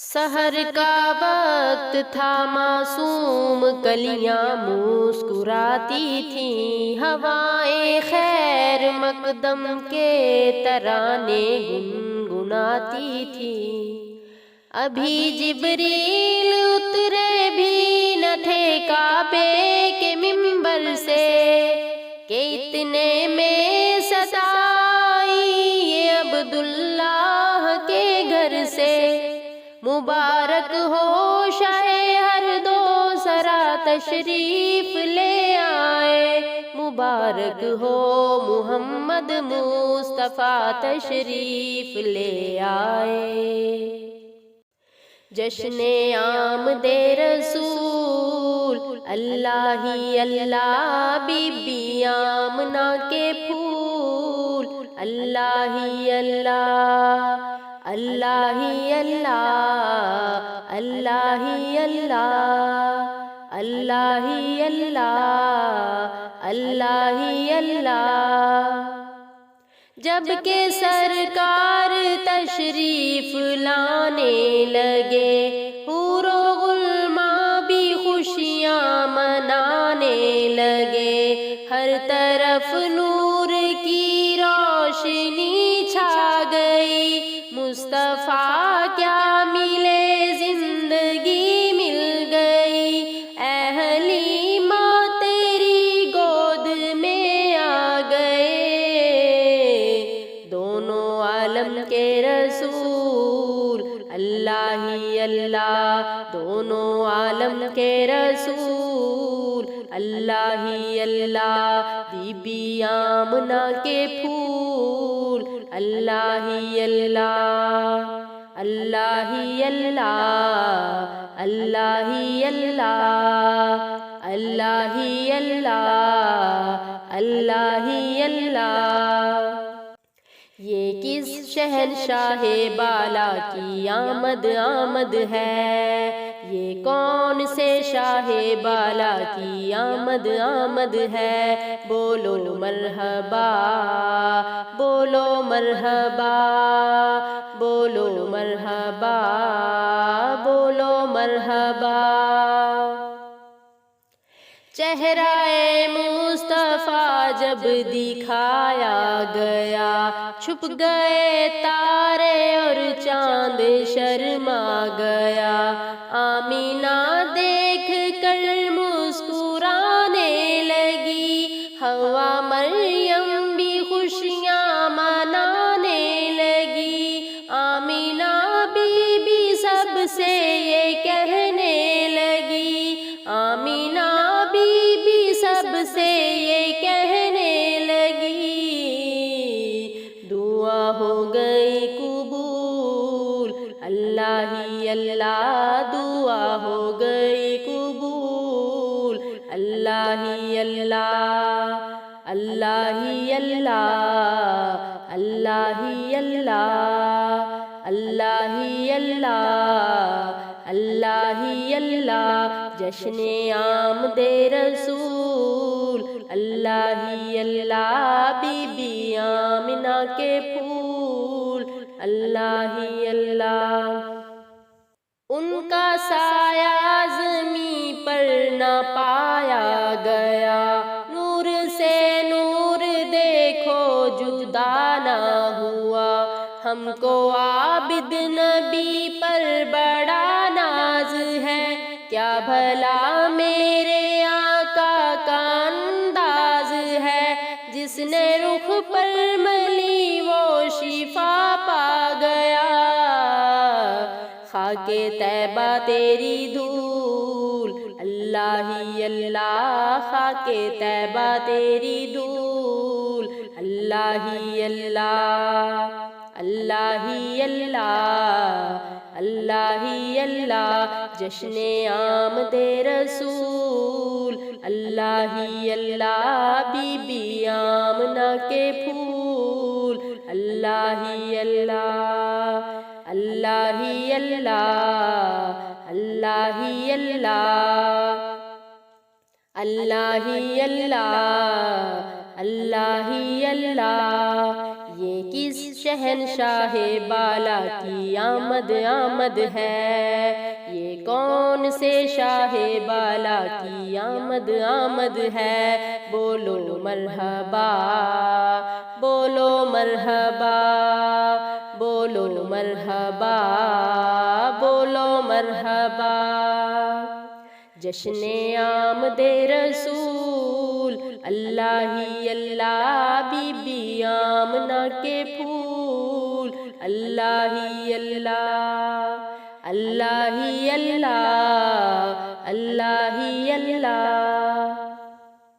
سحر کا وقت تھا، معصوم کلیاں مسکراتی تھیں، ہوائیں خیر مقدم کے ترانے گنگناتی تھیں۔ ابھی جبریل اترے بھی نہ تھے کعبے کے منبر سے کہ اتنے میں صدا آئی یہ عبداللہ کے گھر سے۔ مبارک ہو شاہ ہر دو سرا تشریف لے آئے، مبارک ہو محمد مصطفیٰ تشریف لے آئے۔ جشن آمد رسول اللہ ہی اللہ، بی بی آمنہ کے پھول اللہ ہی اللہ، اللہ ہی اللہ، اللہ ہی اللہ، اللہ ہی اللہ، اللہ ہی اللہ۔ جب کہ سرکار تشریف لانے لگے، حور و غلماں بھی خوشیاں منانے لگے، ہر طرف نور کی روشنی چھا گئی۔ مصطفیٰ کیا ملے زندگی مل گئی، اے حلیمہ تیری گود میں آ گئے۔ دونوں عالم کے رسول اللہ ہی اللہ، دونوں عالم کے رسول اللہ ہی اللہ، بی بی آمنہ کے پھول اللہ ہی اللہ، اللہ ہی اللہ، اللہ ہی اللہ، اللہ ہی اللہ، اللہ ہی اللہ۔ یہ کس شہنشاہ بالا کی آمد آمد ہے، یہ کون سے شاہ بالا کی آمد آمد ہے۔ بولو مرحبا، بولو مرحبا، بولو مرحبا، بولو مرحبا۔ چہرہ مصطفیٰ جب دکھایا گیا، چھپ گئے تارے اور چاند شرما گیا۔ آمینہ دیکھ کر مسکرانے لگی، حوا مریم بھی خوشیاں منانے لگی۔ آمینہ بی بی سب سے یہ کہنے لگی، آمینہ بی بی سب سے یہ کہنے لگی، دعا ہو گئی قبول اللہ ہی اللہ، دعا ہو گئی قبول اللہ ہی اللہ، اللہ ہی اللہ، اللہ ہی اللہ، اللہ ہی اللہ، اللہ ہی اللہ۔ جشن آمد رسول اللہ ہی اللہ، بی بی آمنہ کے پھول اللہ ہی اللہ۔ ان کا سایہ زمیں پر نہ پایا گیا، نور سے نور دیکھو جدا نہ ہوا۔ ہم کو عابد نبی پر بڑا ناز ہے، کیا بھلا میرے آقا کا انداز ہے۔ جس نے رخ پر ملی وہ شفا پا گیا، خاک طیبہ تیری دھول اللہ ہی اللہ، خاک طیبہ تیری دھول اللہ ہی اللہ، اللہ ہی اللہ، اللہ ہی اللہ۔ جشن آمد رسول اللہ ہی اللہ، بی بی آمنہ کے پھول اللہ ہی اللہ، اللہ ہی اللہ، اللہ ہی اللہ، اللہ ہی اللہ، اللہ ہی اللہ۔ یہ کس شہنشاہ بالا کی آمد آمد ہے، یہ کون سے شاہ بالا کی آمد آمد ہے، بولو مرحبا بولو مرحبا بولو مرحبا بولو مرحبا۔ جشن آمد رسول اللہ ہی اللہ، بی بی آمنہ کے پھول اللہ ہی اللہ، اللہ ہی اللہ، اللہ ہی اللہ۔